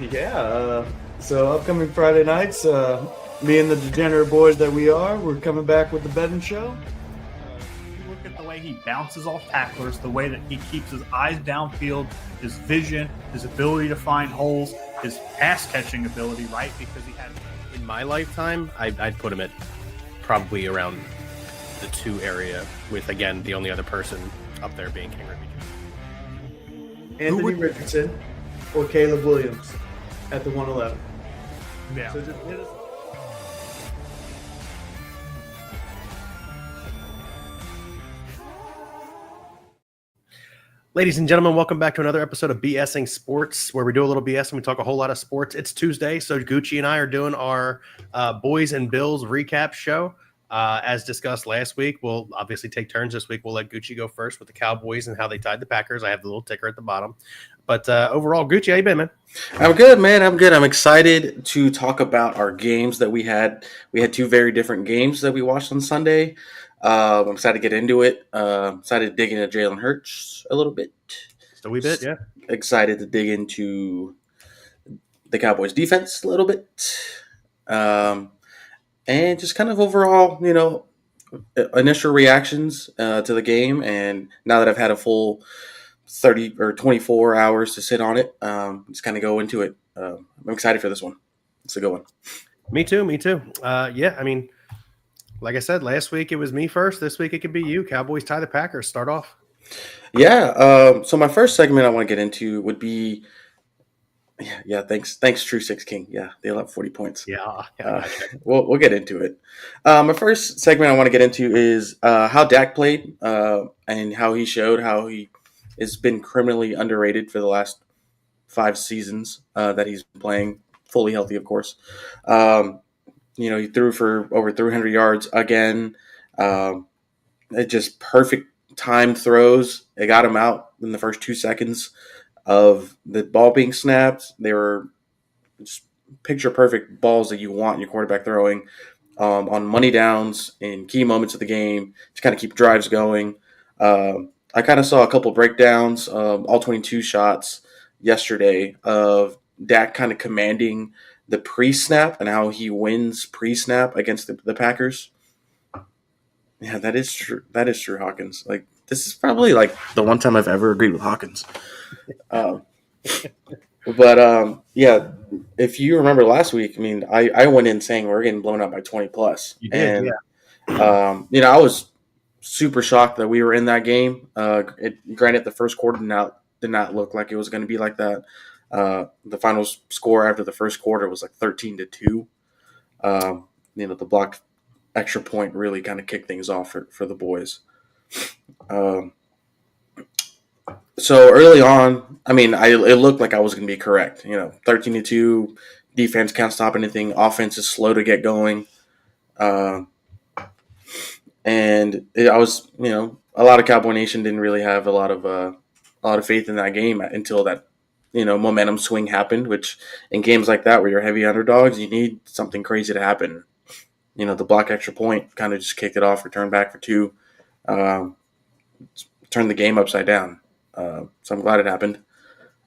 Yeah. So upcoming Friday nights, me and the degenerate boys that we are, we're coming back with the betting show. You look at the way he bounces off tacklers, the way that he keeps his eyes downfield, his vision, his ability to find holes, his pass catching ability, right? Because he had. In my lifetime, I'd put him at probably around the 2 area, with again the only other person up there being King Rippy. Anthony Richardson or Caleb Williams at the 111. Yeah. So just hit us. Ladies and gentlemen, welcome back to another episode of BSing Sports, where we do a little BS and we talk a whole lot of sports. It's Tuesday, so Gucci and I are doing our Boys and Bills recap show. As discussed last week, we'll obviously take turns this week. We'll let Gucci go first with the Cowboys and how they tied the Packers. I have the little ticker at the bottom. But overall, Gucci, how you been, man? I'm good, man. I'm good. I'm excited to talk about our games that we had. We had 2 very different games that we watched on Sunday. I'm excited to get into it. Excited to dig into Jalen Hurts a little bit. Just a wee bit, yeah. Excited to dig into the Cowboys defense a little bit. And just kind of overall, initial reactions to the game. And now that I've had a full 30 or 24 hours to sit on it, just kind of go into it. I'm excited for this one. It's a good one. Me too. Yeah, I mean, like I said, last week it was me first. This week it could be you. Cowboys tie the Packers. Start off. Yeah. So my first segment I want to get into would be, yeah. Thanks, True Six King. Yeah, they allowed 40 points. Yeah. We'll get into it. My first segment I want to get into is how Dak played and how he showed how he has been criminally underrated for the last 5 seasons that he's been playing, fully healthy, of course. He threw for over 300 yards again. It just perfect timed throws. It got him out in the first 2 seconds of the ball being snapped. They were just picture perfect balls that you want your quarterback throwing on money downs in key moments of the game to kind of keep drives going. I kind of saw a couple breakdowns, all 22 shots yesterday of Dak kind of commanding the pre-snap and how he wins pre-snap against the Packers. Yeah, that is true. That is true, Hawkins. Like, this is probably like the one time I've ever agreed with Hawkins. Yeah, if you remember last week, I mean, I went in saying we're getting blown up by 20 plus. You did, and, yeah. I was super shocked that we were in that game. Granted, the first quarter did not look like it was going to be like that. The final score after the first quarter was like 13-2. The blocked extra point really kind of kicked things off for the boys. So early on, I mean, it looked like I was going to be correct. 13-2, defense can't stop anything. Offense is slow to get going. I was, a lot of Cowboy Nation didn't really have a lot of faith in that game until that, momentum swing happened. Which in games like that where you're heavy underdogs, you need something crazy to happen. The block extra point kind of just kicked it off, returned back for 2, turned the game upside down. So I'm glad it happened.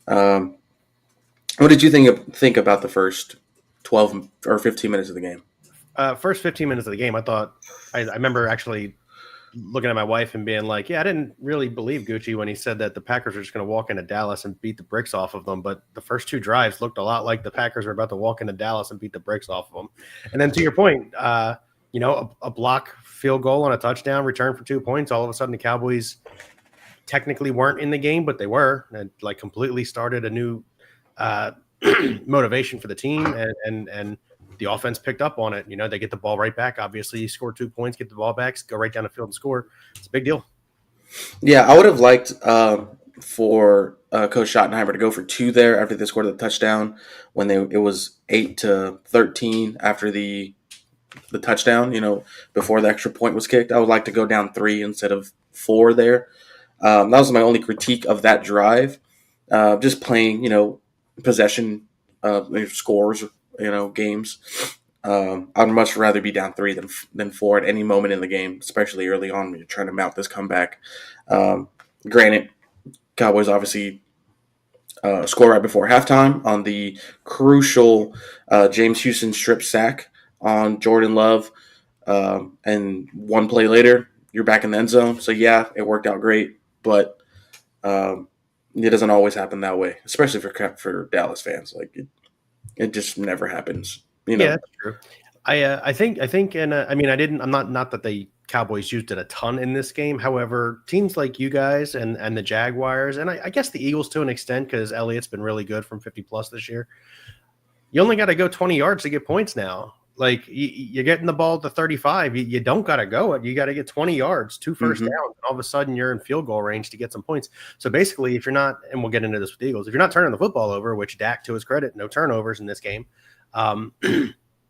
What did you think about the first 12 or 15 minutes of the game? First 15 minutes of the game, I remember actually looking at my wife and being like, yeah, I didn't really believe Gucci when he said that the Packers were just going to walk into Dallas and beat the bricks off of them. But the first 2 drives looked a lot like the Packers were about to walk into Dallas and beat the bricks off of them. And then to your point, a block field goal on a touchdown return for 2 points. All of a sudden the Cowboys technically weren't in the game, but they were, and like completely started a new motivation for the team. And the offense picked up on it. They get the ball right back. Obviously, you score 2 points, get the ball back, go right down the field and score. It's a big deal. Yeah, I would have liked for Coach Schottenheimer to go for 2 there after they scored the touchdown when it was 8-13 after the touchdown. Before the extra point was kicked, I would like to go down 3 instead of 4 there. That was my only critique of that drive. Just playing, possession scores. Games. I'd much rather be down 3 than 4 at any moment in the game, especially early on when you're trying to mount this comeback. Granted, Cowboys obviously score right before halftime on the crucial James Houston strip sack on Jordan Love. And one play later, you're back in the end zone. So, yeah, it worked out great. But it doesn't always happen that way, especially for Dallas fans. Like, it just never happens. Yeah, that's true. I think, and I mean, I'm not that the Cowboys used it a ton in this game. However, teams like you guys and the Jaguars, and I guess the Eagles to an extent, because Elliott's been really good from 50 plus this year. You only got to go 20 yards to get points now. Like you're getting the ball to 35. You don't got to go it. You got to get 20 yards, 2 first downs. And all of a sudden you're in field goal range to get some points. So basically, if you're not, and we'll get into this with the Eagles, if you're not turning the football over, which Dak, to his credit, no turnovers in this game,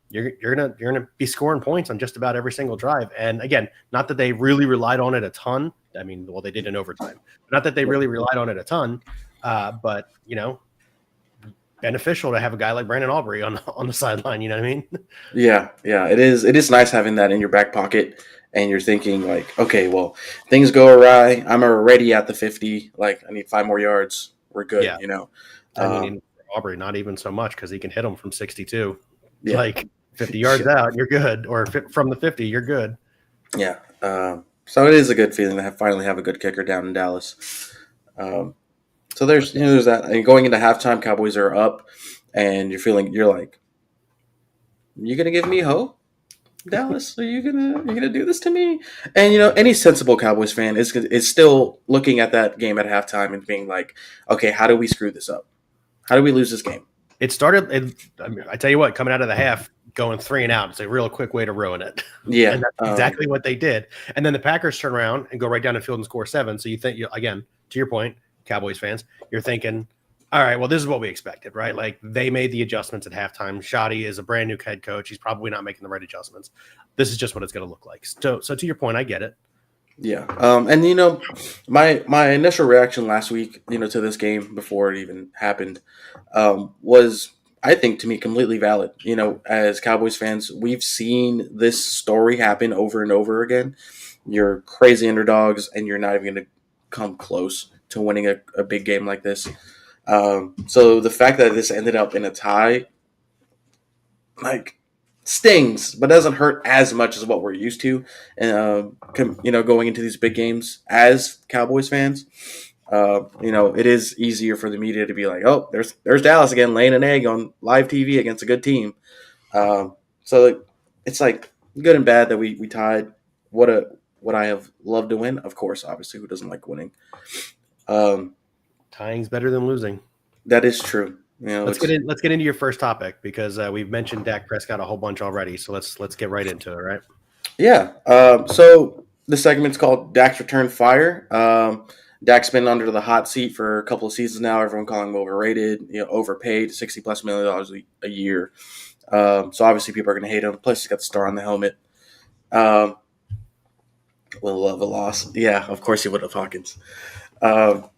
you're gonna be scoring points on just about every single drive. And again, not that they really relied on it a ton. I mean, well, they did in overtime. Not that they really relied on it a ton, but beneficial to have a guy like Brandon Aubrey on the sideline. You know what I mean? Yeah. It is nice having that in your back pocket, and you're thinking like, okay, well, things go awry. I'm already at the 50. Like, I need 5 more yards. We're good. Yeah. I mean, Aubrey, not even so much because he can hit them from 62. Yeah. Like 50 yards out, you're good, or from the 50, you're good. Yeah. So it is a good feeling to finally have a good kicker down in Dallas. So there's that. And going into halftime, Cowboys are up, and you're like, you gonna give me hope, Dallas? Are you gonna do this to me? And any sensible Cowboys fan is still looking at that game at halftime and being like, okay, how do we screw this up? How do we lose this game? It started. I tell you what, coming out of the half, going 3 and out, it's a real quick way to ruin it. Yeah, and that's exactly what they did. And then the Packers turn around and go right down the field and score 7. So you think, again, to your point, Cowboys fans, you're thinking, all right, well, this is what we expected, right? Like they made the adjustments at halftime. Shoddy is a brand new head coach. He's probably not making the right adjustments. This is just what it's going to look like. So to your point, I get it. Yeah. And my initial reaction last week, to this game before it even happened, was, I think, to me, completely valid. As Cowboys fans, we've seen this story happen over and over again. You're crazy underdogs, and you're not even going to come close to winning a big game like this. So the fact that this ended up in a tie, like, stings, but doesn't hurt as much as what we're used to, going into these big games as Cowboys fans. It is easier for the media to be like, oh, there's Dallas again laying an egg on live TV against a good team. So it's like good and bad that we tied. What I have loved to win, of course. Obviously, who doesn't like winning? Tying's better than losing. That is true. Let's get into your first topic, because we've mentioned Dak Prescott a whole bunch already. So let's get right into it, right? Yeah. So the segment's called Dak's Return Fire. Dak's been under the hot seat for a couple of seasons now. Everyone calling him overrated, overpaid, $60+ million a year. So obviously people are going to hate him. Plus he's got the star on the helmet. Will love a loss. Yeah, of course he would have, Hawkins. Dak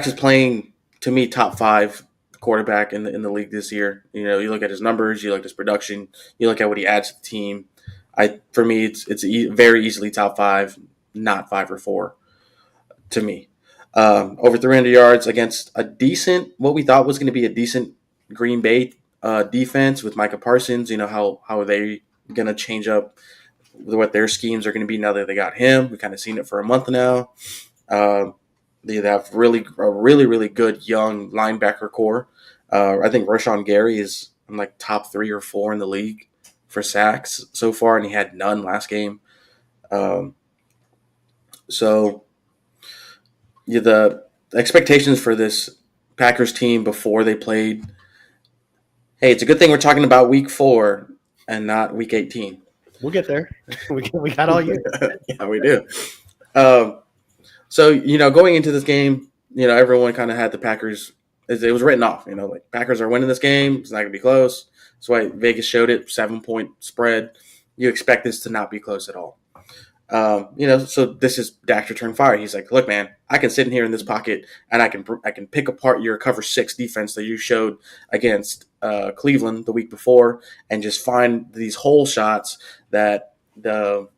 is playing, to me, top 5 quarterback in the league this year. You look at his numbers, you look at his production, you look at what he adds to the team. For me, it's very easily top 5, not 5 or 4, to me. Over 300 yards against what we thought was going to be a decent Green Bay defense with Micah Parsons. How are they going to change up what their schemes are going to be now that they got him? We've kind of seen it for a month now. They have a really good young linebacker core. I think Rashawn Gary is in like top 3 or 4 in the league for sacks so far, and he had none last game. The expectations for this Packers team before they played. Hey, it's a good thing we're talking about week 4 and not week 18. We'll get there. We got all year. Yeah, we do. So, going into this game, everyone kind of had the Packers. It was written off, like Packers are winning this game. It's not going to be close. That's why Vegas showed it, 7-point spread. You expect this to not be close at all. So this is Dak's return fire. He's like, look, man, I can sit in here in this pocket and I can pick apart your cover 6 defense that you showed against Cleveland the week before and just find these hole shots that the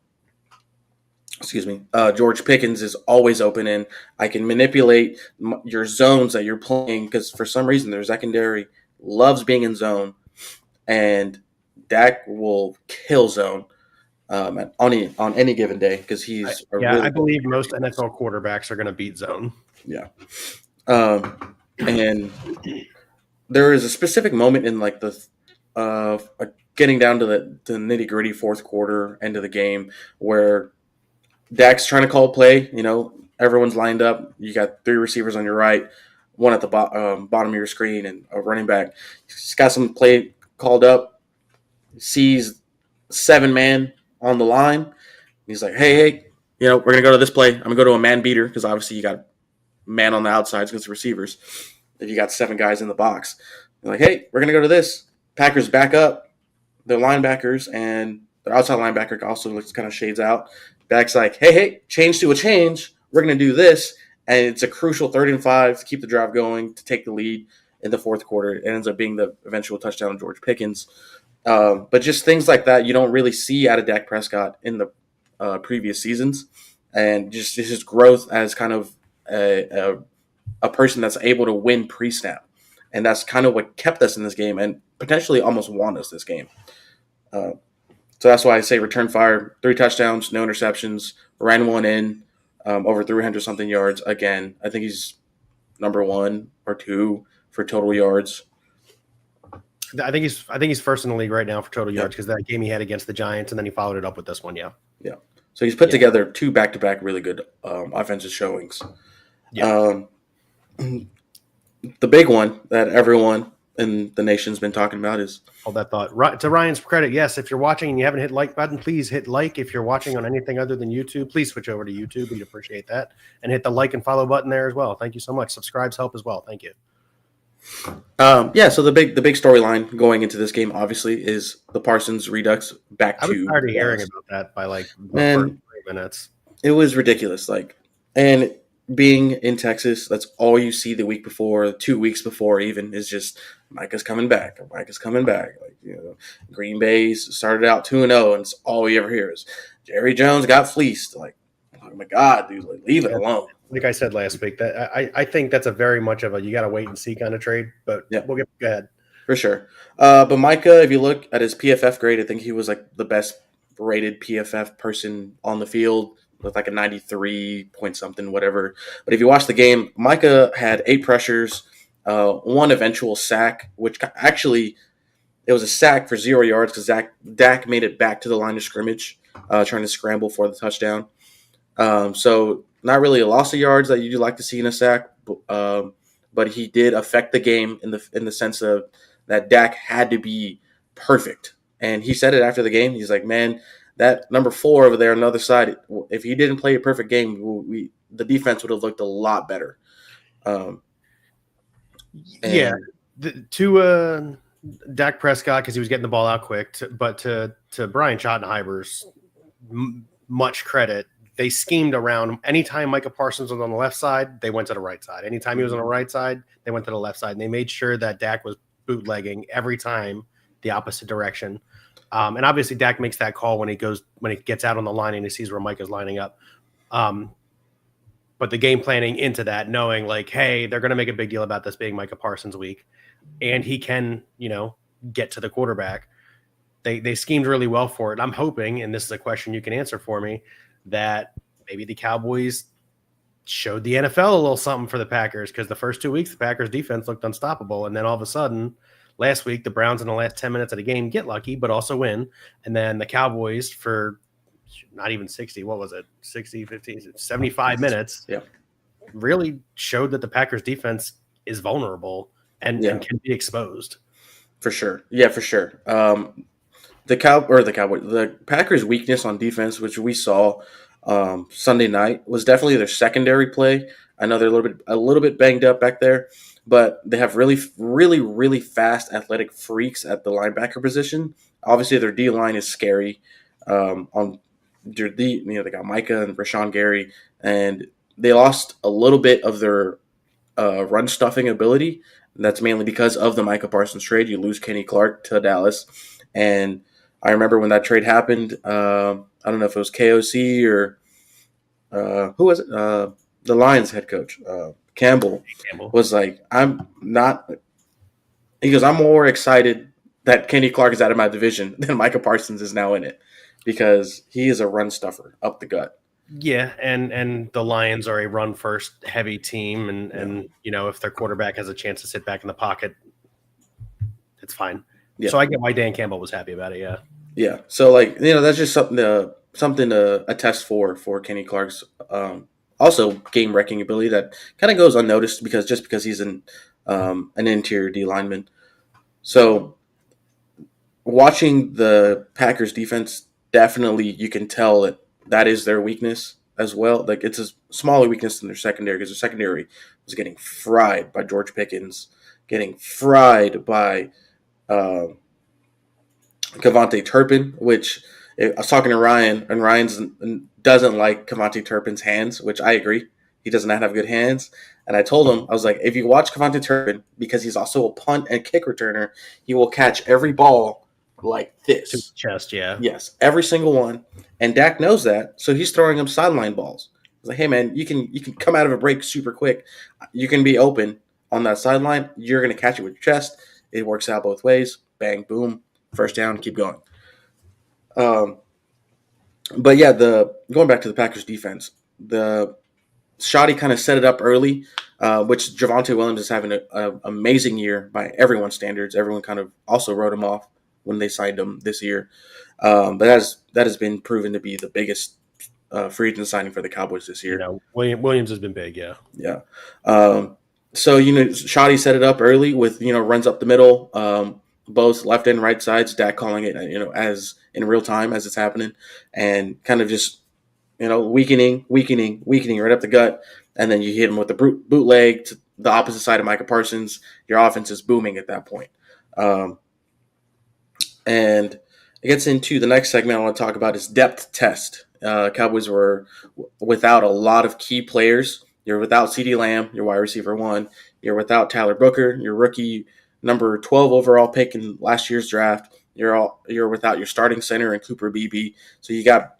excuse me, George Pickens is always open, and I can manipulate your zones that you're playing because for some reason their secondary loves being in zone, and Dak will kill zone on any given day because he's a I really believe most NFL quarterbacks are going to beat zone. yeah. And there is a specific moment in like the getting down to the nitty gritty fourth quarter end of the game where Dak's trying to call a play. Everyone's lined up. You got three receivers on your right, one at the bottom of your screen, and a running back. He's got some play called up. Sees 7-man on the line. He's like, hey, we're gonna go to this play. I'm gonna go to a man beater because obviously you got man on the outsides against the receivers. If you got 7 guys in the box, they're like, hey, we're gonna go to this. Packers back up their linebackers, and their outside linebacker also looks kind of shades out. Dak's like, hey, change to a change. We're going to do this. And it's a crucial 3rd and 5 to keep the drive going, to take the lead in the fourth quarter. It ends up being the eventual touchdown of George Pickens. But just things like that you don't really see out of Dak Prescott in the previous seasons. And just his growth as kind of a person that's able to win pre-snap. And that's kind of what kept us in this game and potentially almost won us this game. So that's why I say return fire, 3 touchdowns, no interceptions, ran one in, over 300-something yards. Again, I think he's number 1 or 2 for total yards. I think he's first in the league right now for total yards because that game he had against the Giants, and then he followed it up with this one. Yeah. So he's put together 2 back-to-back really good offensive showings. The big one that everyone in the nation's been talking about is hold that thought. To Ryan's credit, yes, if you're watching and you haven't hit like button, please hit like. If you're watching on anything other than YouTube, please switch over to YouTube. We'd appreciate that. And hit the like and follow button there as well. Thank you so much. Subscribes help as well. Thank you. So the big storyline going into this game obviously is the Parsons redux back to. I was tired of hearing about that by like the first 3 minutes. It was ridiculous. And being in Texas, that's all you see the week before, 2 weeks before even, is just Micah's coming back. Micah's coming back. Green Bay's started out 2-0, and it's all you ever hear is Jerry Jones got fleeced. Oh my God, dude, leave it alone. Like I said last week, that I think that's a very much of a you got to wait and see kind of trade. But we'll go ahead for sure. But Micah, if you look at his PFF grade, I think he was the best rated PFF person on the field with a 93 point something, whatever. But if you watch the game, Micah had 8 pressures, 1 eventual sack, which actually it was a sack for 0 yards because Dak made it back to the line of scrimmage, trying to scramble for the touchdown. So not really a loss of yards that you'd like to see in a sack, but he did affect the game in the sense of that Dak had to be perfect. And he said it after the game. He's like, man, that number 4 over there on the other side, if he didn't play a perfect game, the defense would have looked a lot better. To Dak Prescott, because he was getting the ball out quick, but to Brian Schottenheimer's much credit, they schemed around. Anytime Micah Parsons was on the left side, they went to the right side. Anytime he was on the right side, they went to the left side. And they made sure that Dak was bootlegging every time the opposite direction. And obviously Dak makes that call when he gets out on the line and he sees where Micah's lining up. But the game planning into that, knowing hey, they're going to make a big deal about this being Micah Parsons week, and he can, get to the quarterback. They schemed really well for it. I'm hoping, and this is a question you can answer for me, that maybe the Cowboys showed the NFL a little something for the Packers, because the first 2 weeks the Packers defense looked unstoppable, and then all of a sudden last week the Browns in the last 10 minutes of the game get lucky but also win, and then the Cowboys for not even 60, what was it, 60, 50, 75 minutes really showed that the Packers defense is vulnerable and can be exposed. For sure. Yeah, for sure. The Packers' weakness on defense, which we saw Sunday night, was definitely their secondary play. I know they're a little bit banged up back there, but they have really, really, really fast athletic freaks at the linebacker position. Obviously, their D line is scary. On their D, they got Micah and Rashawn Gary, and they lost a little bit of their run stuffing ability. And that's mainly because of the Micah Parsons trade. You lose Kenny Clark to Dallas, and I remember when that trade happened. I don't know if it was KOC or who was it? The Lions head coach, Campbell, Campbell. was like, I'm not. He goes, I'm more excited that Kenny Clark is out of my division than Micah Parsons is now in it because he is a run stuffer up the gut. Yeah, and the Lions are a run first heavy team, and if their quarterback has a chance to sit back in the pocket, it's fine. Yeah. So I get why Dan Campbell was happy about it. Yeah. Yeah. So that's just something to attest for Kenny Clark's also game wrecking ability that kind of goes unnoticed because he's an interior D lineman. So watching the Packers defense, definitely you can tell that is their weakness as well. Like it's a smaller weakness than their secondary because their secondary was getting fried by George Pickens, getting fried by Kevontae Turpin, which I was talking to Ryan, and Ryan doesn't like Kevontae Turpin's hands, which I agree. He does not have good hands. And I told him, I was like, if you watch Kevontae Turpin, because he's also a punt and kick returner, he will catch every ball like this. To chest, yeah. Yes, every single one. And Dak knows that, so he's throwing him sideline balls. He's like, hey, man, you can come out of a break super quick. You can be open on that sideline. You're going to catch it with your chest. It works out both ways. Bang, boom. First down, keep going. But yeah, going back to the Packers defense, the Shoddy kind of set it up early, which Javonte Williams is having an amazing year by everyone's standards. Everyone kind of also wrote him off when they signed him this year. But that has been proven to be the biggest free agent signing for the Cowboys this year. Williams has been big, yeah. Yeah. So Shoddy set it up early with runs up the middle. Both left and right sides, Dak calling it, as in real time as it's happening, and kind of just, weakening right up the gut, and then you hit him with the bootleg to the opposite side of Micah Parsons. Your offense is booming at that point. And it gets into the next segment I want to talk about is depth test. Cowboys were without a lot of key players. You're without CeeDee Lamb, your wide receiver 1. You're without Tyler Booker, your rookie number 12 overall pick in last year's draft. You're without your starting center and Cooper Beebe. So you got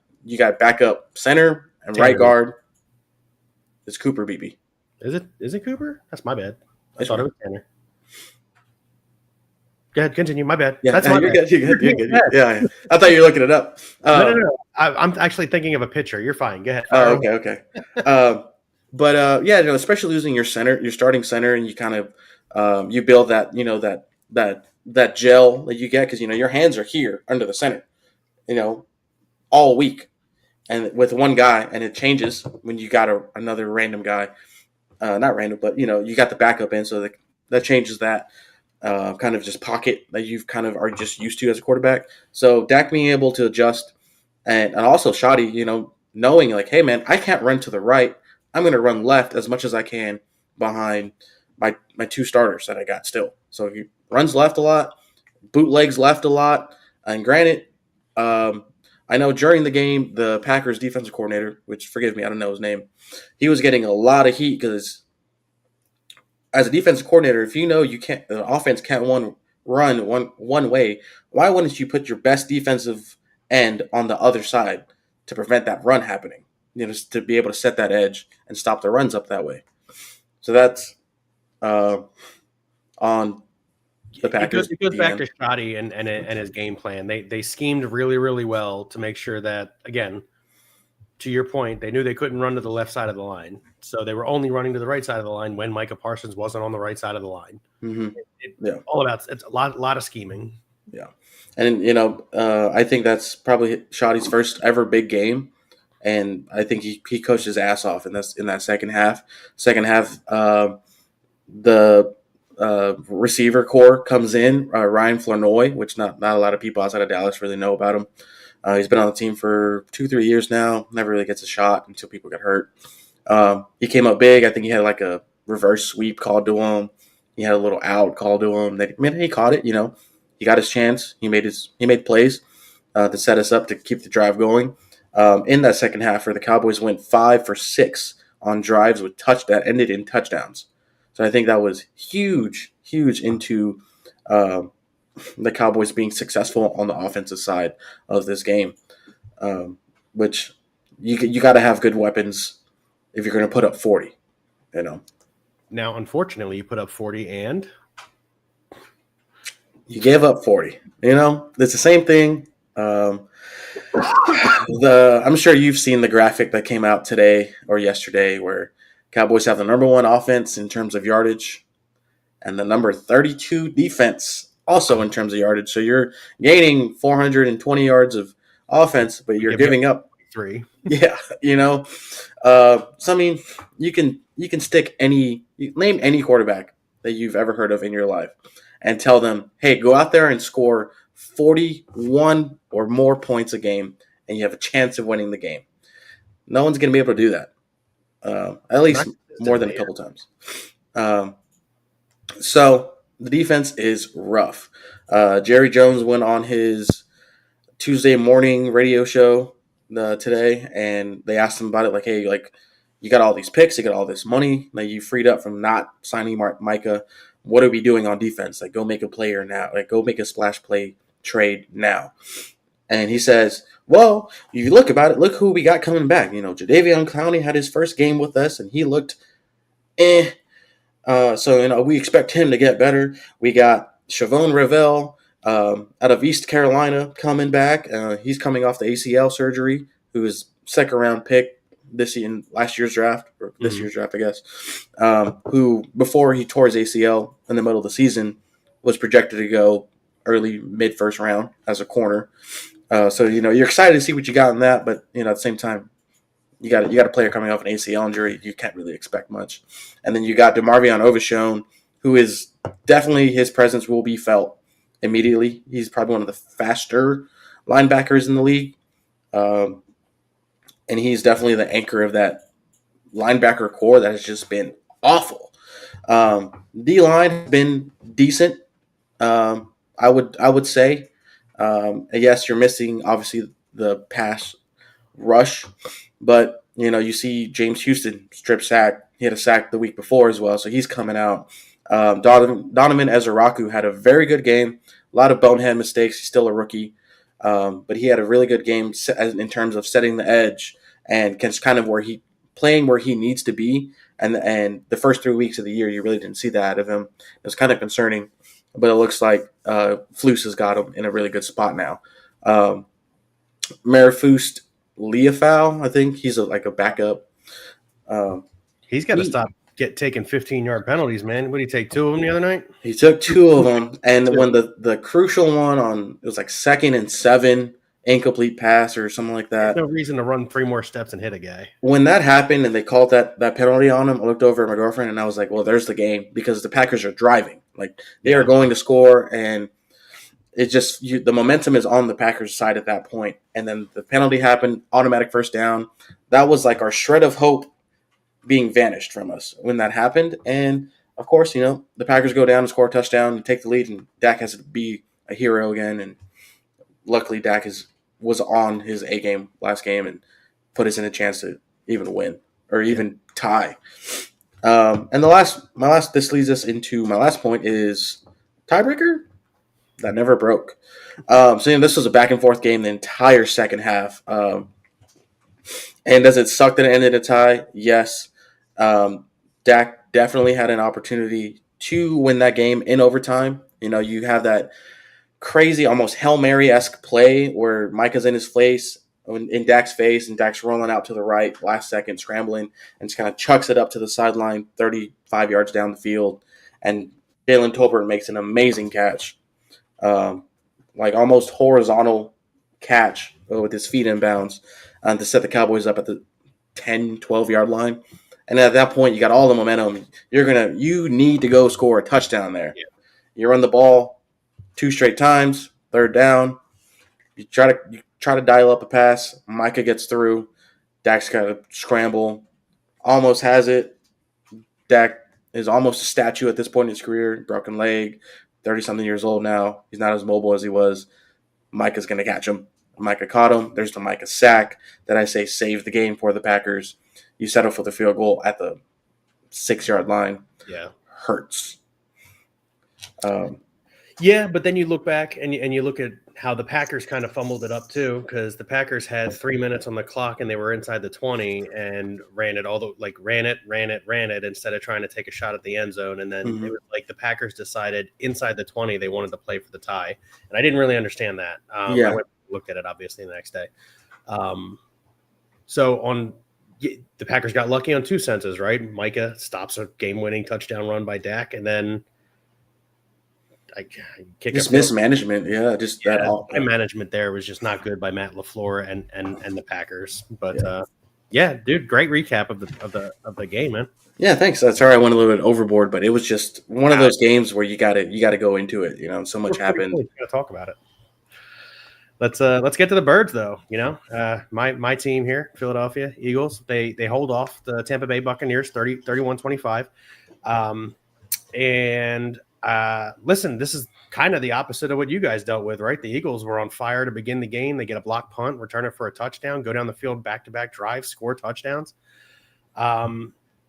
backup center and right guard. It's Cooper Beebe. Is it Cooper? That's my bad. I thought it was Tanner. Go ahead, continue. My bad. Yeah, that's my bad. You're good. Yeah. I thought you were looking it up. No. I'm actually thinking of a pitcher. You're fine. Go ahead. Oh, okay. But especially losing your starting center, and you kind of you build that that gel that you get because your hands are here under the center, all week, and with one guy, and it changes when you got another random guy, not random, but you got the backup in, so that changes that kind of just pocket that you've kind of are just used to as a quarterback. So Dak being able to adjust, and also Shoddy, knowing like, hey man, I can't run to the right. I'm going to run left as much as I can behind my 2 starters that I got still. So he runs left a lot, bootlegs left a lot. And granted, I know during the game, the Packers defensive coordinator, which forgive me, I don't know his name, he was getting a lot of heat because as a defensive coordinator, if the offense can't run one way, why wouldn't you put your best defensive end on the other side to prevent that run happening? Just to be able to set that edge and stop the runs up that way. So that's on the Packers. It goes back to Shoddy and his game plan. They schemed really, really well to make sure that, again, to your point, they knew they couldn't run to the left side of the line. So they were only running to the right side of the line when Micah Parsons wasn't on the right side of the line. Mm-hmm. It's a lot of scheming. Yeah. And, I think that's probably Shoddy's first ever big game. And I think he coached his ass off in that second half. Second half, the receiver core comes in, Ryan Flournoy, which not a lot of people outside of Dallas really know about him. He's been on the team for 2-3 years now. Never really gets a shot until people get hurt. He came up big. I think he had like a reverse sweep called to him. He had a little out called to him. He caught it. He got his chance. He made plays to set us up to keep the drive going. In that second half, where the Cowboys went 5 for 6 on drives that ended in touchdowns. So I think that was huge into the Cowboys being successful on the offensive side of this game, which you got to have good weapons if you're going to put up 40. Now, unfortunately, you put up 40 and You gave up 40. It's the same thing. I'm sure you've seen the graphic that came out today or yesterday where Cowboys have the number 1 offense in terms of yardage and the number 32 defense also in terms of yardage. So you're gaining 420 yards of offense, but you're giving up 3. Yeah, so I mean, you can stick name any quarterback that you've ever heard of in your life, and tell them, hey, go out there and score 41 or more points a game, and you have a chance of winning the game. No one's going to be able to do that, at least more than a couple times. So the defense is rough. Jerry Jones went on his Tuesday morning radio show today, and they asked him about it. Like, hey, like you got all these picks, you got all this money that you freed up from not signing Micah. What are we doing on defense? Like, go make a player now. Like, go make a splash play trade now. And he says, well, if you look about it, look who we got coming back. Jadeveon Clowney had his first game with us, and he looked so we expect him to get better. We got Shavon Revel out of East Carolina coming back. He's coming off the ACL surgery, who is second round pick last year's draft, or this year's draft, I guess. Who before he tore his ACL in the middle of the season was projected to go early mid first round as a corner. So you're excited to see what you got in that, but at the same time, you got a player coming off an ACL injury. You can't really expect much. And then you got DeMarvion Overshown, who is definitely, his presence will be felt immediately. He's probably one of the faster linebackers in the league. And he's definitely the anchor of that linebacker core that has just been awful. D-line has been decent, I would say. Yes, you're missing, obviously, the pass rush. But, you see James Houston strip sack. He had a sack the week before as well, so he's coming out. Donovan Ezeraku had a very good game. A lot of bonehead mistakes. He's still a rookie. But he had a really good game in terms of setting the edge and kind of playing where he needs to be. And the first 3 weeks of the year, you really didn't see that out of him. It was kind of concerning. But it looks like Flus has got him in a really good spot now. Marifust Leafau, I think he's a backup. He's got to stop taking 15-yard penalties, man. What did he take, 2 of them the other night? He took 2 of them, and when the crucial one it was like 2nd and 7, incomplete pass or something like that. There's no reason to run 3 more steps and hit a guy. When that happened and they called that penalty on him, I looked over at my girlfriend and I was like, well, there's the game, because the Packers are driving. Like, they are going to score, and it's just the momentum is on the Packers' side at that point. And then the penalty happened, automatic first down. That was like our shred of hope being vanished from us when that happened. And of course, the Packers go down and score a touchdown and take the lead, and Dak has to be a hero again. And luckily, Dak was on his A game last game and put us in a chance to even win or even tie. And this leads us into my last point is tiebreaker that never broke. This was a back and forth game the entire second half. And does it suck that it ended a tie? Yes. Dak definitely had an opportunity to win that game in overtime. You have that crazy, almost Hail Mary-esque play where Micah's in Dak's face, and Dak's rolling out to the right, last second, scrambling, and just kind of chucks it up to the sideline, 35 yards down the field. And Jalen Tolbert makes an amazing catch, almost horizontal catch with his feet in bounds, to set the Cowboys up at the 10, 12-yard line. And at that point, you got all the momentum. You need to go score a touchdown there. Yeah. You run the ball 2 straight times, third down. You try to dial up a pass. Micah gets through. Dak's got to scramble. Almost has it. Dak is almost a statue at this point in his career. Broken leg, 30-something years old now. He's not as mobile as he was. Micah's going to catch him. Micah caught him. There's the Micah sack that I say saved the game for the Packers. You settle for the field goal at the 6-yard line. Yeah. Hurts. Yeah, but then you look back and you look at how the Packers kind of fumbled it up too, because the Packers had 3 minutes on the clock and they were inside the 20 and ran it instead of trying to take a shot at the end zone. And then it was like the Packers decided inside the 20 they wanted to play for the tie, and I didn't really understand that. I went and looked at it obviously the next day. The Packers got lucky on two senses, right? Micah stops a game-winning touchdown run by Dak, and then mismanagement. Yeah, that management there was just not good by Matt LaFleur and the Packers. But dude, great recap of the game, man. Yeah, thanks. Sorry, I went a little bit overboard, but it was just one of those games where you got to go into it. So much happened. Cool. Gotta talk about it. Let's get to the Birds, though. My team here, Philadelphia Eagles, they hold off the Tampa Bay Buccaneers 31-25. Listen, this is kind of the opposite of what you guys dealt with, right? The Eagles were on fire to begin the game. They get a block punt, return it for a touchdown, go down the field back-to-back drives, score touchdowns.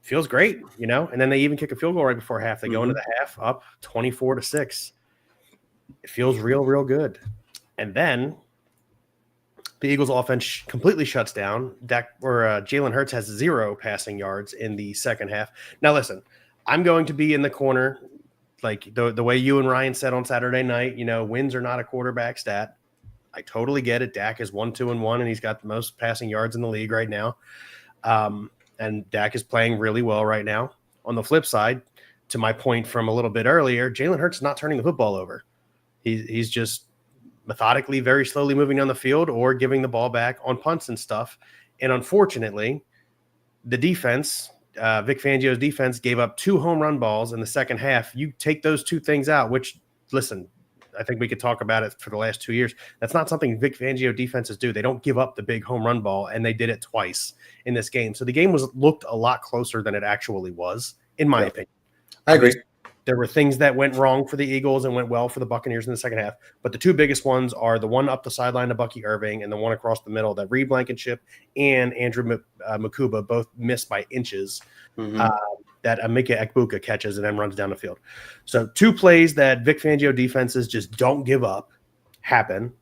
Feels great, and then they even kick a field goal right before half. They go into the half up 24-6. It feels real good. And then the Eagles offense completely shuts down. Jalen Hurts has 0 passing yards in the second half. Now, listen, I'm going to be in the corner, like the way you and Ryan said on Saturday night, wins are not a quarterback stat. I totally get it. Dak is 1-2-1, and he's got the most passing yards in the league right now. And Dak is playing really well right now. On the flip side, to my point from a little bit earlier, Jalen Hurts is not turning the football over. He's just methodically, very slowly moving down the field or giving the ball back on punts and stuff. And unfortunately, the defense, Vic Fangio's defense, gave up 2 home run balls in the second half. You take those 2 things out, which, listen, I think we could talk about it for the last 2 years. That's not something Vic Fangio defenses do. They don't give up the big home run ball, and they did it twice in this game. So the game looked a lot closer than it actually was, in my opinion. I agree. There were things that went wrong for the Eagles and went well for the Buccaneers in the second half. But the 2 biggest ones are the one up the sideline to Bucky Irving and the one across the middle that Reed Blankenship and Andrew Makuba both missed by inches. That Emeka Ekbuka catches and then runs down the field. So 2 plays that Vic Fangio defenses just don't give up happen.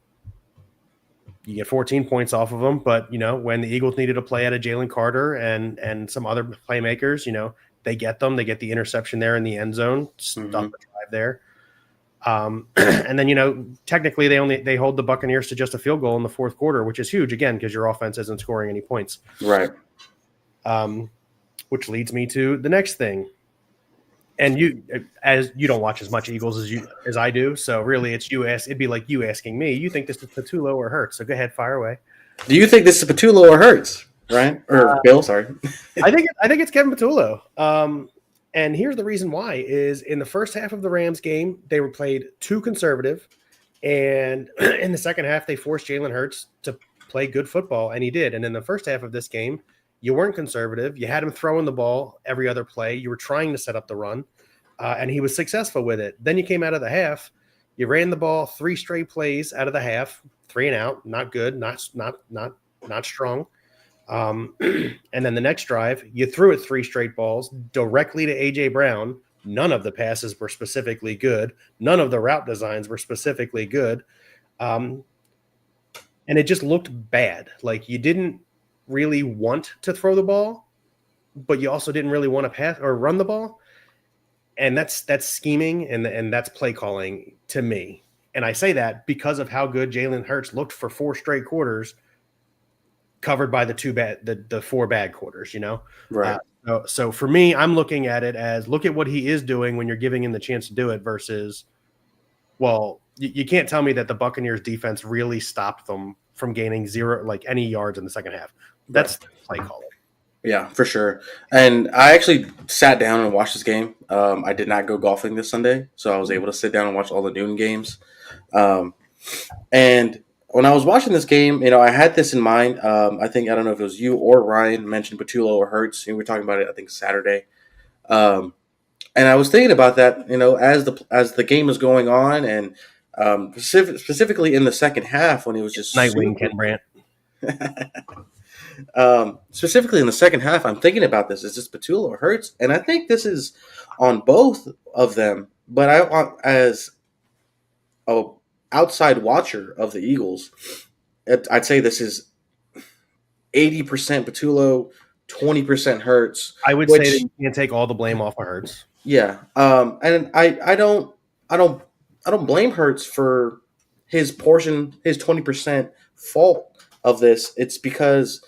You get 14 points off of them, but when the Eagles needed a play out of Jalen Carter and some other playmakers, they get them. They get the interception there in the end zone, stop the drive there. And then technically they hold the Buccaneers to just a field goal in the fourth quarter, which is huge again because your offense isn't scoring any points. Right. Which leads me to the next thing. And you don't watch as much Eagles as I do, so really it'd be like you asking me, you think this is Patullo or Hurts? So go ahead, fire away. Do you think this is Patullo or Hurts, Ryan or Bill? Sorry, I think it's Kevin Patullo. And here's the reason why: is in the first half of the Rams game they were played too conservative, and in the second half they forced Jalen Hurts to play good football, and he did. And in the first half of this game, you weren't conservative. You had him throwing the ball every other play. You were trying to set up the run, and he was successful with it. Then you came out of the half. You ran the ball 3 straight plays out of the half, 3 and out. Not good. Not strong. And then the next drive, you threw it 3 straight balls directly to A.J. Brown. None of the passes were specifically good. None of the route designs were specifically good. And it just looked bad. Like you didn't really want to throw the ball, but you also didn't really want to pass or run the ball. And that's scheming and that's play calling to me. And I say that because of how good Jalen Hurts looked for 4 straight quarters, covered by the 4 bad quarters, Right. So for me, I'm looking at it as look at what he is doing when you're giving him the chance to do it versus, well, you can't tell me that the Buccaneers defense really stopped them from gaining 0, like any yards in the second half. That's play calling. Yeah, for sure. And I actually sat down and watched this game. I did not go golfing this Sunday, so I was able to sit down and watch all the noon games. And when I was watching this game, I had this in mind. I don't know if it was you or Ryan mentioned Patullo or Hurts. We were talking about it, I think, Saturday. And I was thinking about that, as the game was going on, and specifically in the second half when it was just Nightwing Ken Brandt. Specifically in the second half, I'm thinking about this. Is this Patullo or Hurts? And I think this is on both of them. But I want, as a outside watcher of the Eagles, I'd say this is 80% Patullo, 20% Hurts. I would say Which, that you can't take all the blame off of Hurts. yeah, and I don't blame Hurts for his portion, his 20% fault of this. It's because,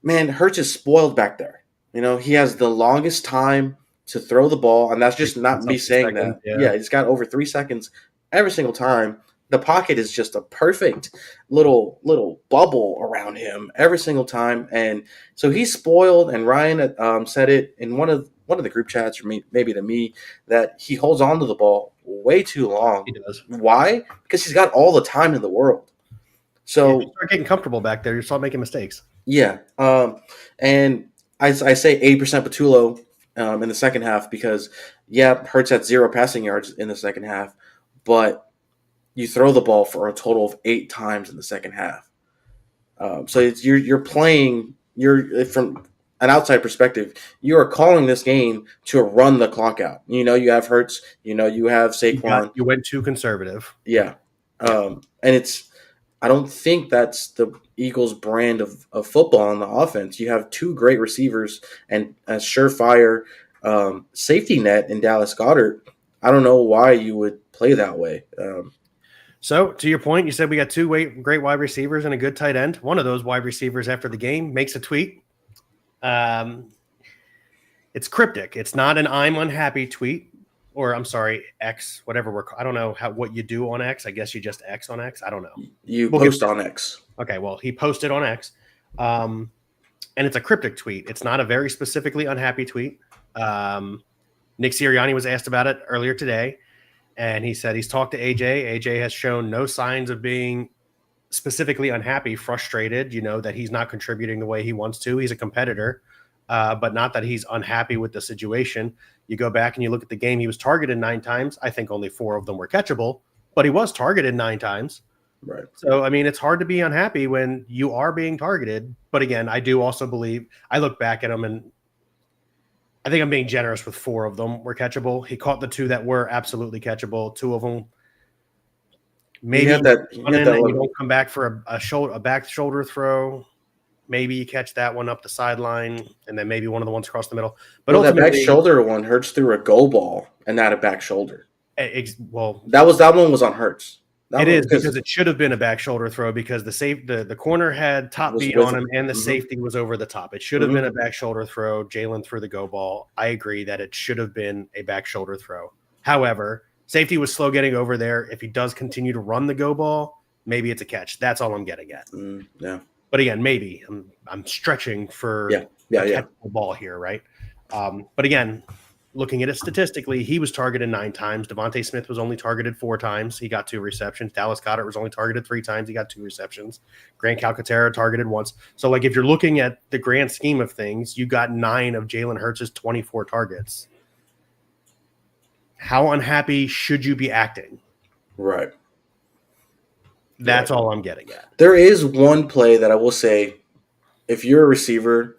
man, Hurts is spoiled back there. You know, he has the longest time to throw the ball, and that's just not me saying Seconds, that. yeah. Yeah, he's got over 3 seconds every single time. The pocket is just a perfect little bubble around him every single time, and so he's spoiled. And Ryan said it in one of the group chats, or maybe to me, that he holds on to the ball way too long. He does. Why? Because he's got all the time in the world. So If you start getting comfortable back there, you start making mistakes. yeah, and I say 80% Patullo in the second half because Hurts had 0 passing yards in the second half, but you throw the ball for a total of 8 times in the second half. So you're playing. You're from an outside perspective. You are calling this game to run the clock out. You know you have Hurts. You know you have Saquon. You went too conservative. Yeah, and it's. I don't think that's the Eagles' brand of football on the offense. You have 2 great receivers and a surefire safety net in Dallas Goedert. I don't know why you would play that way. So, to your point, you said we got 2 great wide receivers and a good tight end. One of those wide receivers after the game makes a tweet. It's cryptic. It's not an "I'm unhappy" tweet, or I'm sorry, X, whatever I don't know what you do on X. I guess you just X on X. I don't know. You post on X. Okay, well, he posted on X, and it's a cryptic tweet. It's not a very specifically unhappy tweet. Nick Sirianni was asked about it earlier today. And he said he's talked to AJ. AJ has shown no signs of being specifically unhappy, frustrated, that he's not contributing the way he wants to. He's a competitor, but not that he's unhappy with the situation. You go back and you look at the game. He was targeted 9 times. I think only 4 of them were catchable, but he was targeted 9 times. Right. So, I mean, it's hard to be unhappy when you are being targeted. But again, I do also believe I look back at him and I think I'm being generous with 4 of them were catchable. He caught the 2 that were absolutely catchable. 2 of them, maybe you don't come back for a back shoulder throw. Maybe you catch that one up the sideline, and then maybe one of the ones across the middle. But that back shoulder one Hurts through a goal ball and not a back shoulder. That one was on Hurts. It is because it should have been a back shoulder throw because the corner had top beat on him and the safety was over the top. It should have been a back shoulder throw. Jalen threw the go ball. I agree that it should have been a back shoulder throw. However, safety was slow getting over there. If he does continue to run the go ball, maybe it's a catch. That's all I'm getting at. Yeah. But again, maybe I'm stretching for a catchable ball here, right? But again, looking at it statistically, he was targeted 9 times. Devontae Smith was only targeted 4 times. He got 2 receptions. Dallas Goedert was only targeted 3 times. He got 2 receptions. Grant Calcaterra targeted once. So, if you're looking at the grand scheme of things, you got 9 of Jalen Hurts' 24 targets. How unhappy should you be acting? Right. That's all I'm getting at. There is one play that I will say, if you're a receiver,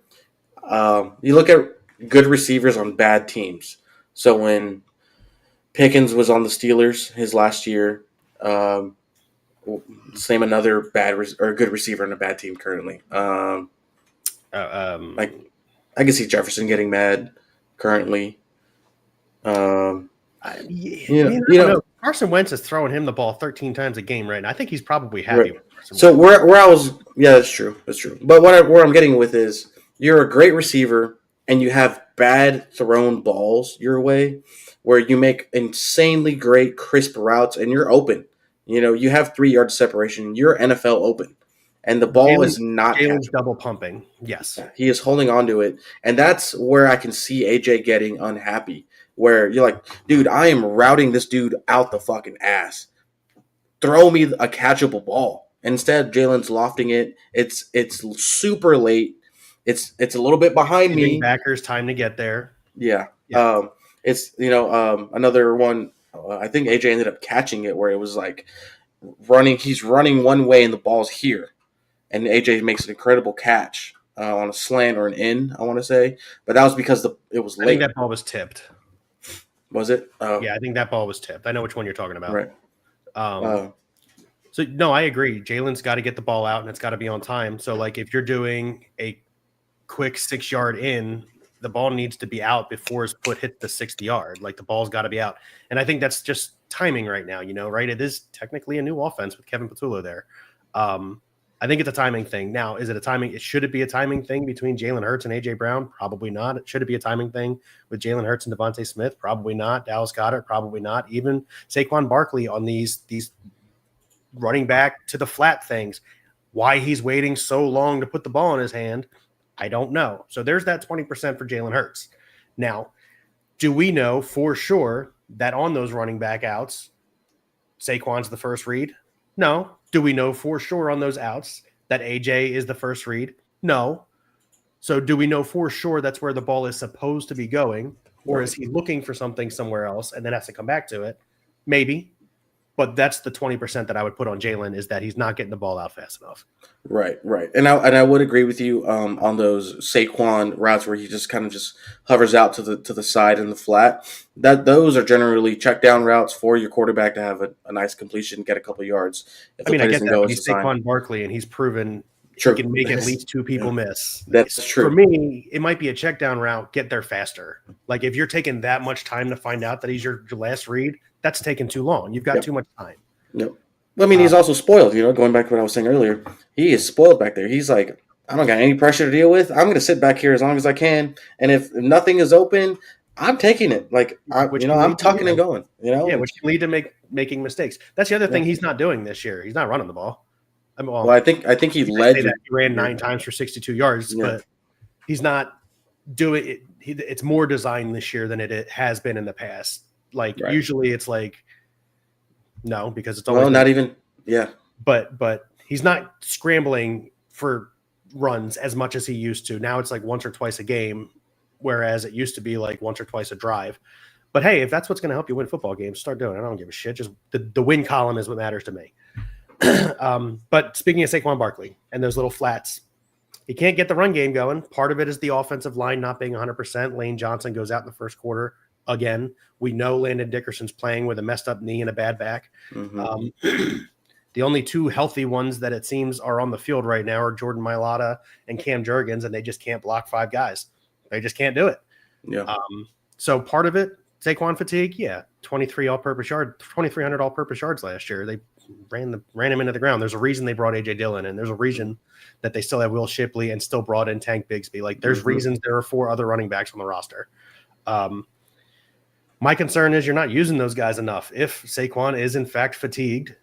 you look at good receivers on bad teams. So when Pickens was on the Steelers his last year, let's name another good receiver on a bad team currently. I can see Jefferson getting mad currently. Carson Wentz is throwing him the ball 13 times a game right now. I think he's probably happy. Right. With Carson so Wentz. where I was, that's true. But where I'm getting with is you're a great receiver and you have bad thrown balls your way, where you make insanely great crisp routes and you're open. You have 3 yards separation. You're NFL open, and the ball is not Jalen's double pumping. Yes, he is holding on to it, and that's where I can see AJ getting unhappy. Where you're like, dude, I am routing this dude out the fucking ass. Throw me a catchable ball. Instead, Jalen's lofting it. It's super late. It's a little bit behind me. Backers time to get there. Yeah. It's another one. I think AJ ended up catching it where it was like running. He's running one way and the ball's here, and AJ makes an incredible catch on a slant or an in. I want to say, but that was because it was late. I think that ball was tipped. Was it? Yeah, I think that ball was tipped. I know which one you're talking about. Right. Uh, So no, I agree. Jalen's got to get the ball out and it's got to be on time. So like if you're doing a quick 6-yard in, the ball needs to be out before his foot hits the 60-yard. Like the ball's got to be out. And I think that's just timing right now, right? It is technically a new offense with Kevin Patullo there. I think it's a timing thing. Now, is it a timing? Should it be a timing thing between Jalen Hurts and A.J. Brown? Probably not. Should it be a timing thing with Jalen Hurts and Devontae Smith? Probably not. Dallas Goedert? Probably not. Even Saquon Barkley on these running back to the flat things. Why he's waiting so long to put the ball in his hand, I don't know. So there's that 20% for Jalen Hurts. Now, do we know for sure that on those running back outs, Saquon's the first read? No. Do we know for sure on those outs that AJ is the first read? No. So do we know for sure that's where the ball is supposed to be going? Or is he looking for something somewhere else and then has to come back to it? Maybe. But that's the 20% that I would put on Jalen, is that he's not getting the ball out fast enough. Right. And I would agree with you on those Saquon routes where he just kind of just hovers out to the side in the flat. That those are generally check down routes for your quarterback to have a nice completion, get a couple yards. I mean, I get that, but he's Saquon Barkley, and he's proven he can make at least two people miss. That's true. For me, it might be a check down route, get there faster. Like if you're taking that much time to find out that he's your last read, that's taking too long. You've got too much time. Yep. Well, I mean, he's also spoiled, going back to what I was saying earlier. He is spoiled back there. He's like, I don't got any pressure to deal with. I'm going to sit back here as long as I can. And if nothing is open, I'm taking it. Like, I'm tucking and going, Yeah, which can lead to making mistakes. That's the other thing he's not doing this year. He's not running the ball. I think he led. He ran 9 times for 62 yards, but he's not doing it. It's more designed this year than it has been in the past. Like usually it's like, no, because it's always not even. Yeah. But he's not scrambling for runs as much as he used to. Now it's like once or twice a game, whereas it used to be like once or twice a drive. But hey, if that's what's going to help you win football games, start doing it. I don't give a shit. Just the win column is what matters to me. But speaking of Saquon Barkley and those little flats, he can't get the run game going. Part of it is the offensive line not being 100%. Lane Johnson goes out in the first quarter. Again, we know Landon Dickerson's playing with a messed up knee and a bad back. Mm-hmm. The only two healthy ones that it seems are on the field right now are Jordan Mailata and Cam Jurgens, and they just can't block 5 guys. They just can't do it. Yeah. So part of it, Saquon fatigue, 2,300 all-purpose yards last year. They ran him into the ground. There's a reason they brought A.J. Dillon, and there's a reason that they still have Will Shipley and still brought in Tank Bigsby. Like, there's reasons there are 4 other running backs on the roster. My concern is you're not using those guys enough. If Saquon is in fact fatigued,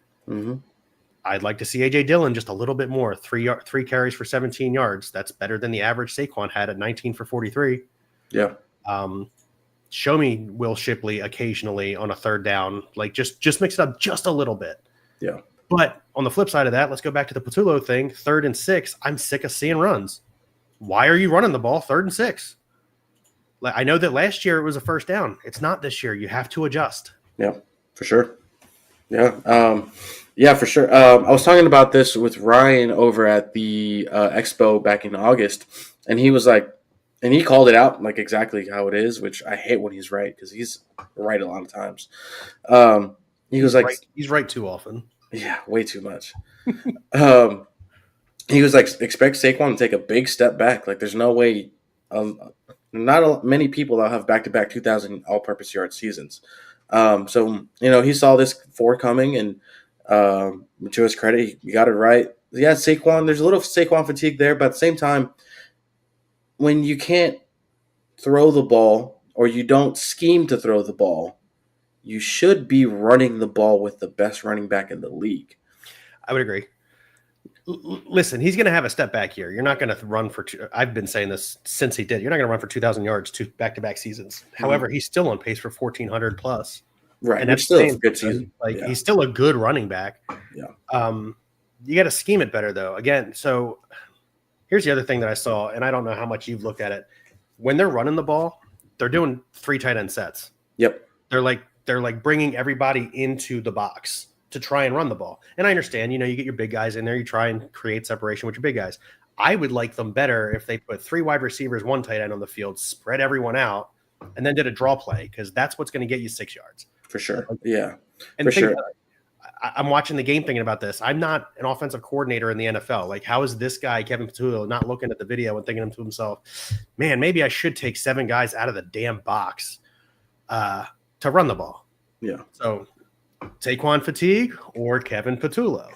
I'd like to see A.J. Dillon just a little bit more. 3 carries for 17 yards. That's better than the average Saquon had at 19 for 43. Yeah. Show me Will Shipley occasionally on a third down. Like just mix it up just a little bit. Yeah. But on the flip side of that, let's go back to the Patullo thing. 3rd and 6. I'm sick of seeing runs. Why are you running the ball 3rd and 6? Like, I know that last year it was a first down. It's not this year. You have to adjust. Yeah, for sure. Yeah. Yeah, for sure. I was talking about this with Ryan over at the Expo back in August, and he was like, and he called it out like exactly how it is, which I hate when he's right because he's right a lot of times. He was like, he's right too often. Yeah, way too much. He was like, expect Saquon to take a big step back. Like, there's no way. Not many people that have back-to-back 2,000 all-purpose yard seasons. So, he saw this coming, and to his credit, he got it right. Yeah, Saquon, there's a little Saquon fatigue there, but at the same time, when you can't throw the ball or you don't scheme to throw the ball, you should be running the ball with the best running back in the league. I would agree. Listen, he's going to have a step back here. You're not going to run for I've been saying this since he did. You're not going to run for 2,000 yards 2 back-to-back seasons. However, he's still on pace for 1,400 plus. Right. And that's still a good season. Like, he's still a good running back. Yeah. You got to scheme it better, though. Again, so here's the other thing that I saw, and I don't know how much you've looked at it. When they're running the ball, they're doing 3 tight end sets. Yep. They're like bringing everybody into the box to try and run the ball. And I understand, you get your big guys in there, you try and create separation with your big guys. I would like them better if they put 3 wide receivers, 1 tight end on the field, spread everyone out, and then did a draw play, because that's what's going to get you 6 yards. For sure. Yeah. And for sure. I'm watching the game thinking about this. I'm not an offensive coordinator in the NFL. Like, how is this guy, Kevin Patullo, not looking at the video and thinking to himself, man, maybe I should take 7 guys out of the damn box to run the ball. Yeah. So Saquon fatigue or Kevin Patullo?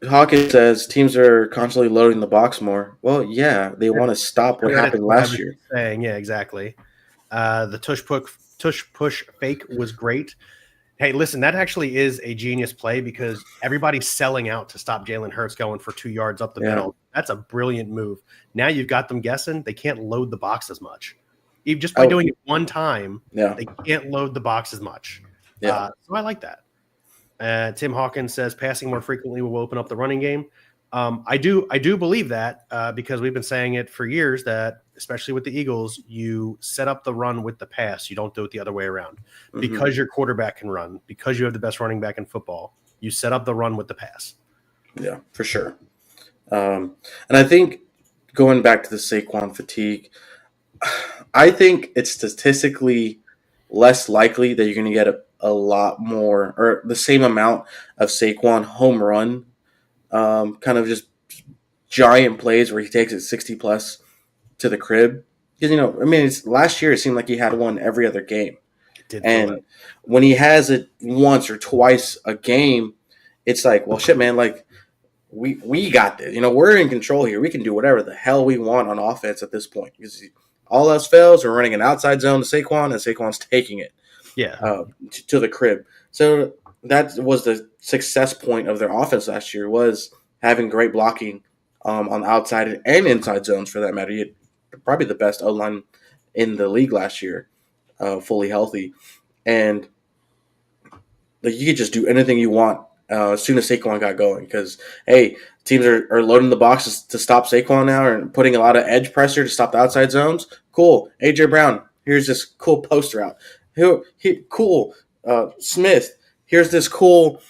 Hawkins says teams are constantly loading the box more. Well, yeah, they want to stop what happened last year. Saying, yeah, exactly. The tush push fake was great. Hey, listen, that actually is a genius play because everybody's selling out to stop Jalen Hurts going for 2 yards up the middle. That's a brilliant move. Now you've got them guessing. They can't load the box as much. Even just by doing it one time, they can't load the box as much. Yeah. So I like that. Tim Hawkins says passing more frequently will open up the running game. I do believe that because we've been saying it for years that, especially with the Eagles, you set up the run with the pass. You don't do it the other way around. Because your quarterback can run, because you have the best running back in football, you set up the run with the pass. Yeah, for sure. And I think going back to the Saquon fatigue, I think it's statistically less likely that you're going to get a lot more or the same amount of Saquon home run kind of just giant plays where he takes it 60 plus to the crib. Because, last year it seemed like he had one every other game. And when he has it once or twice a game, it's like, well, shit, man, like we got this. We're in control here. We can do whatever the hell we want on offense at this point. Because all else fails, we're running an outside zone to Saquon, and Saquon's taking it to the crib. So that was the success point of their offense last year, was having great blocking on the outside and inside zones for that matter. He had probably the best O-line in the league last year, fully healthy. And you could just do anything you want as soon as Saquon got going because, hey, teams are loading the boxes to stop Saquon now and putting a lot of edge pressure to stop the outside zones. Cool. A.J. Brown, here's this cool post route. Cool. Smith, here's this cool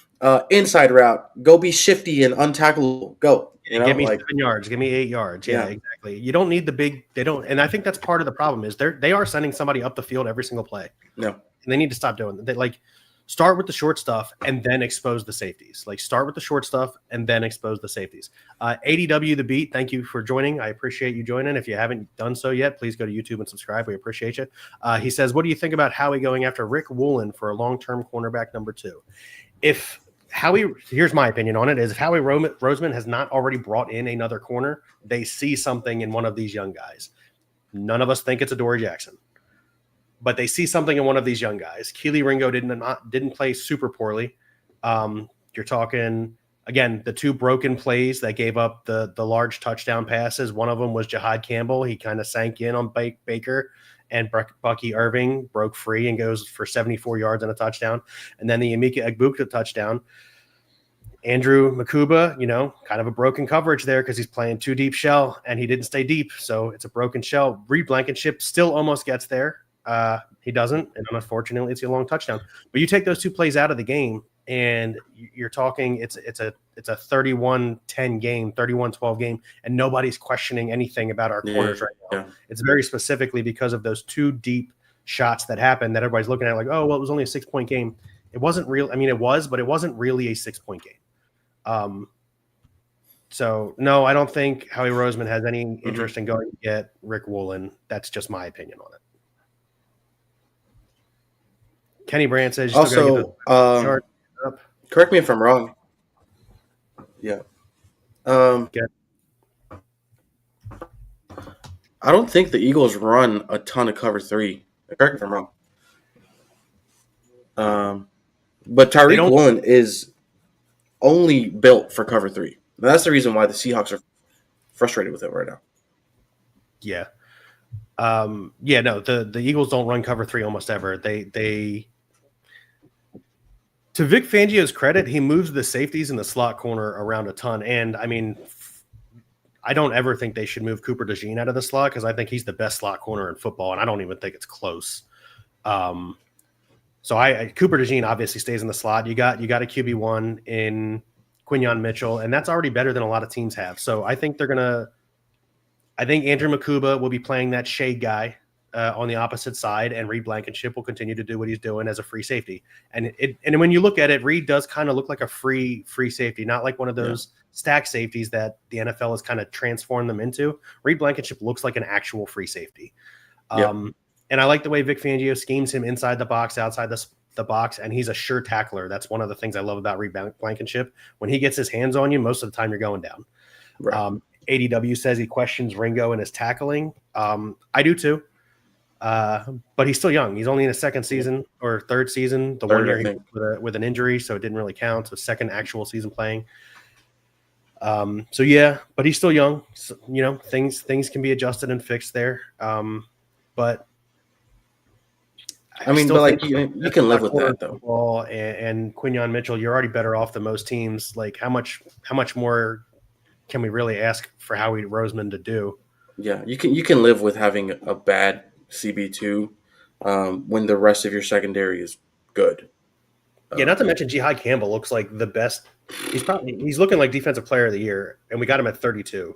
inside route. Go be shifty and untackleable. Go. Give me 7 yards. Give me 8 yards. Yeah, exactly. You don't need the big. They don't. And I think that's part of the problem is they are sending somebody up the field every single play. No. And they need to stop doing that. They start with the short stuff and then expose the safeties. Start with the short stuff and then expose the safeties. ADW The Beat, thank you for joining. I appreciate you joining. If you haven't done so yet, please go to YouTube and subscribe. We appreciate you. He says, what do you think about Howie going after Rick Woolen for a long-term cornerback number 2? Here's my opinion on it, is if Howie Roseman has not already brought in another corner, they see something in one of these young guys. None of us think it's a Dory Jackson. But they see something in one of these young guys. Keely Ringo didn't play super poorly. You're talking, again, the 2 broken plays that gave up the large touchdown passes. One of them was Jahad Campbell. He kind of sank in on Baker, and Bucky Irving broke free and goes for 74 yards and a touchdown. And then the Emeka Egbuka touchdown. Andrew Makuba, kind of a broken coverage there because he's playing 2 deep shell, and he didn't stay deep. So it's a broken shell. Reed Blankenship still almost gets there. He doesn't, and unfortunately, it's a long touchdown. But you take those 2 plays out of the game, and you're talking it's a 31-10 game, 31-12 game, and nobody's questioning anything about our corners right now. Yeah. It's very specifically because of those 2 deep shots that happened that everybody's looking at like, oh, well, it was only a 6-point game. It wasn't real. I mean, it was, but it wasn't really a 6-point game. So no, I don't think Howie Roseman has any interest in going to get Rick Woolen. That's just my opinion on it. Kenny Brandt says also, correct me if I'm wrong. Yeah. I don't think the Eagles run a ton of cover 3. Correct me if I'm wrong. But Tyreek Woolen is only built for cover 3. That's the reason why the Seahawks are frustrated with it right now. Yeah. No, the Eagles don't run cover 3 almost ever. They to Vic Fangio's credit, he moves the safeties in the slot corner around a ton. And I mean, I don't ever think they should move Cooper DeJean out of the slot because I think he's the best slot corner in football, and I don't even think it's close. So Cooper DeJean obviously stays in the slot. You got a QB1 in Quinyon Mitchell, and that's already better than a lot of teams have. So I think Andrew Makuba will be playing that shade guy on the opposite side, and Reed Blankenship will continue to do what he's doing as a free safety. And when you look at it, Reed does kind of look like a free safety, not like one of those stack safeties that the NFL has kind of transformed them into. Reed Blankenship looks like an actual free safety. And I like the way Vic Fangio schemes him inside the box, outside the box, and he's a sure tackler. That's one of the things I love about Reed Blankenship. When he gets his hands on you, most of the time you're going down. Right. ADW says he questions Ringo and his tackling. I do too. But he's still young. He's only in his second season or third season. The Third, 1 year with an injury, so it didn't really count. So second actual season playing. So yeah, but he's still young. So, things can be adjusted and fixed there. But I mean, but like you can live with that though. And Quinyon Mitchell, you're already better off than most teams. Like how much more can we really ask for Howie Roseman to do? Yeah, you can live with having a bad CB2 when the rest of your secondary is good. Yeah, not to mention Jihad Campbell looks like the best. He's looking like defensive player of the year, and we got him at 32.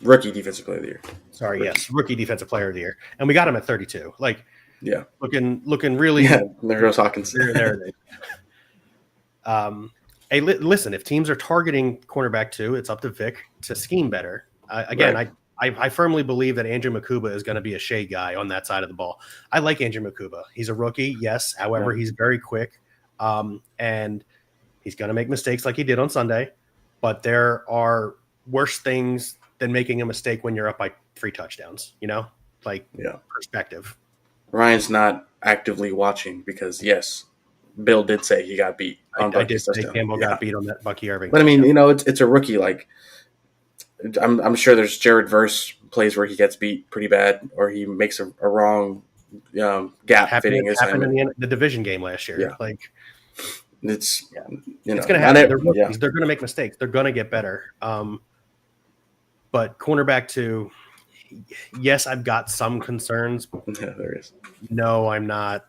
Rookie defensive player of the year. Sorry, yes, rookie defensive player of the year, and we got him at 32. Like, yeah, looking really. Yeah, there goes Hawkins. Hey, listen, if teams are targeting cornerback 2, it's up to Vic to scheme better. I firmly believe that Andrew Makuba is going to be a shade guy on that side of the ball. I like Andrew Makuba. He's a rookie, yes. However, he's very quick, and he's going to make mistakes like he did on Sunday. But there are worse things than making a mistake when you're up by 3 touchdowns. Perspective. Ryan's not actively watching because yes, Bill did say he got beat. I did say Campbell got beat on that Bucky Irving. But I mean, it's a rookie. Like I'm sure there's Jared Verse plays where he gets beat pretty bad, or he makes a wrong gap fitting his happened in the division game last year. Yeah. Like it's it's going to happen. They're rookies. They're going to make mistakes. They're going to get better. But cornerback 2, yes, I've got some concerns. Yeah, there is. No, I'm not.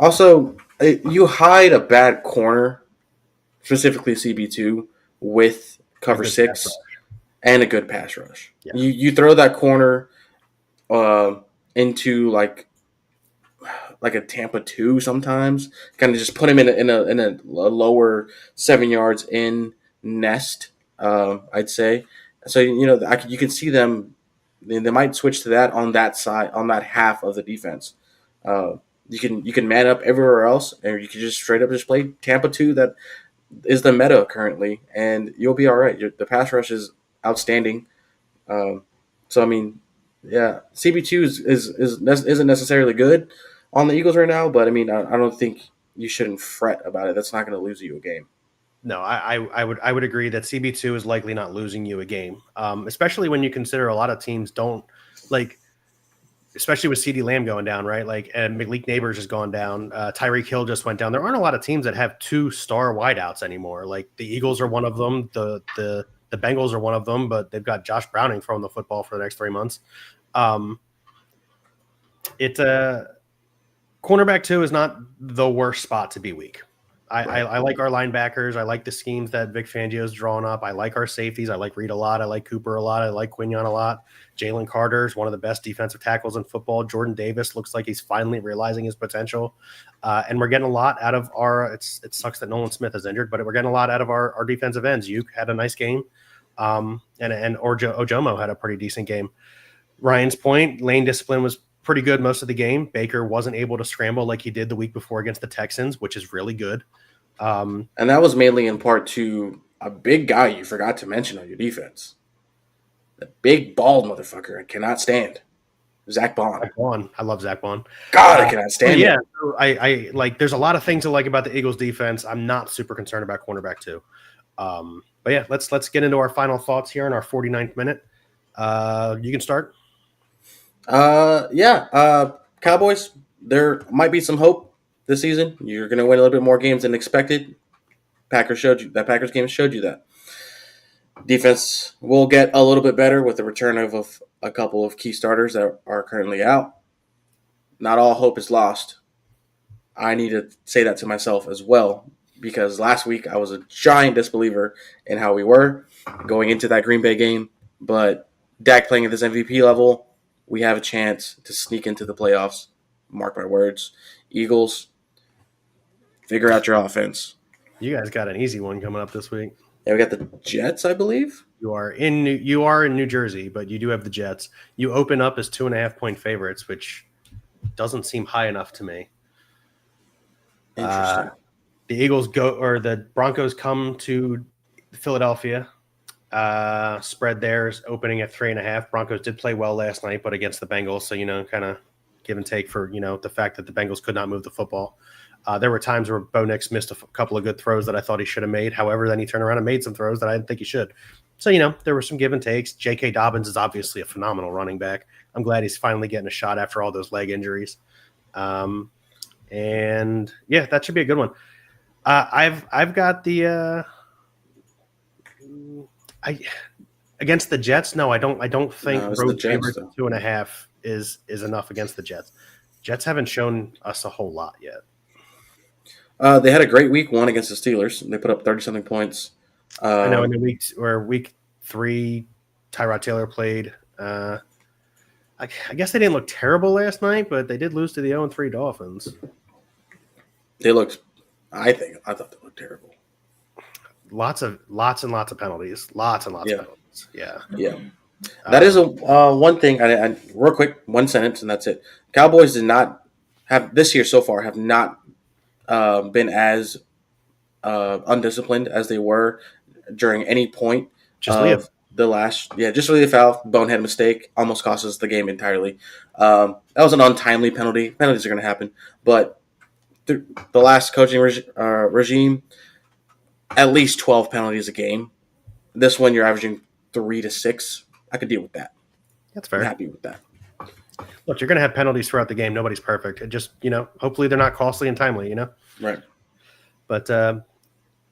Also, you hide a bad corner, specifically CB2, with cover 6 and a good pass rush. Yeah. You throw that corner into like a Tampa 2 sometimes, kind of just put him in a lower 7 yards in nest. I'd say so. You can see them. They might switch to that on that side, on that half of the defense. You can man up everywhere else, or you can just straight up just play Tampa 2. That is the meta currently, and you'll be all right. The pass rush is outstanding. So I mean, yeah, CB2 isn't necessarily good on the Eagles right now, but I mean, I don't think you shouldn't fret about it. That's not going to lose you a game. No, I would agree that CB2 is likely not losing you a game, especially when you consider a lot of teams don't like, especially with CeeDee Lamb going down, right? Like, and Malik Neighbors has gone down. Tyreek Hill just went down. There aren't a lot of teams that have 2-star wideouts anymore. Like the Eagles are one of them. The Bengals are one of them, but they've got Josh Browning throwing the football for the next 3 months. It's a cornerback 2 is not the worst spot to be weak. I like our linebackers. I like the schemes that Vic Fangio's drawn up. I like our safeties. I like Reed a lot. I like Cooper a lot. I like Quinyon a lot. Jalen Carter is one of the best defensive tackles in football. Jordan Davis looks like he's finally realizing his potential. And we're getting a lot out of our – it sucks that Nolan Smith is injured, but we're getting a lot out of our defensive ends. Uke had a nice game, and Ojomo had a pretty decent game. Ryan's point, lane discipline was pretty good most of the game. Baker wasn't able to scramble like he did the week before against the Texans, which is really good. And that was mainly in part to a big guy you forgot to mention on your defense. The big, bald motherfucker I cannot stand. Zach Bond. I love Zach Bond. God, I cannot stand him. Yeah, so I like. There's a lot of things I like about the Eagles' defense. I'm not super concerned about cornerback 2. But yeah, let's get into our final thoughts here in our 49th minute. You can start. Cowboys. There might be some hope this season. You're going to win a little bit more games than expected. Packers game showed you that. Defense will get a little bit better with the return of a couple of key starters that are currently out. Not all hope is lost. I need to say that to myself as well, because last week I was a giant disbeliever in how we were going into that Green Bay game. But Dak playing at this MVP level, we have a chance to sneak into the playoffs. Mark my words. Eagles, figure out your offense. You guys got an easy one coming up this week. Yeah, we got the Jets, I believe. You are in New Jersey, but you do have the Jets. You open up as 2.5-point favorites, which doesn't seem high enough to me. Interesting. The the Broncos come to Philadelphia. Spread theirs opening at 3.5. Broncos did play well last night, but against the Bengals, so kind of give and take for the fact that the Bengals could not move the football. There were times where Bo Nix missed a couple of good throws that I thought he should have made. However, then he turned around and made some throws that I didn't think he should. So, there were some give and takes. J.K. Dobbins is obviously a phenomenal running back. I'm glad he's finally getting a shot after all those leg injuries. And yeah, that should be a good one. I've got the against the Jets. No, I don't think road favorite 2.5 is enough against the Jets. Jets haven't shown us a whole lot yet. They had a great week 1 against the Steelers. They put up 30-something points. I know in the week 3, Tyrod Taylor played. I guess they didn't look terrible last night, but they did lose to the 0-3 Dolphins. They looked. I thought they looked terrible. Lots and lots of penalties. Lots and lots of penalties. Yeah. Yeah. That is one thing. I real quick, one sentence, and that's it. Cowboys did not have this year so far have not been as undisciplined as they were during any point of the last. Yeah, just really a foul, bonehead mistake, almost cost us the game entirely. That was an untimely penalty. Penalties are going to happen, but the last coaching regime, at least 12 penalties a game. This one, you're averaging 3 to 6. I could deal with that. That's fair. I'm happy with that. Look, you're going to have penalties throughout the game. Nobody's perfect. It just, hopefully they're not costly and timely, Right. But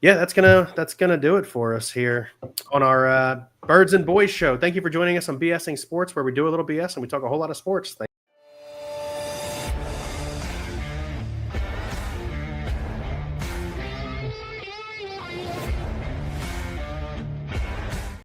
yeah, that's gonna do it for us here on our Birds and Boys show. Thank you for joining us on BSing Sports, where we do a little BS and we talk a whole lot of sports.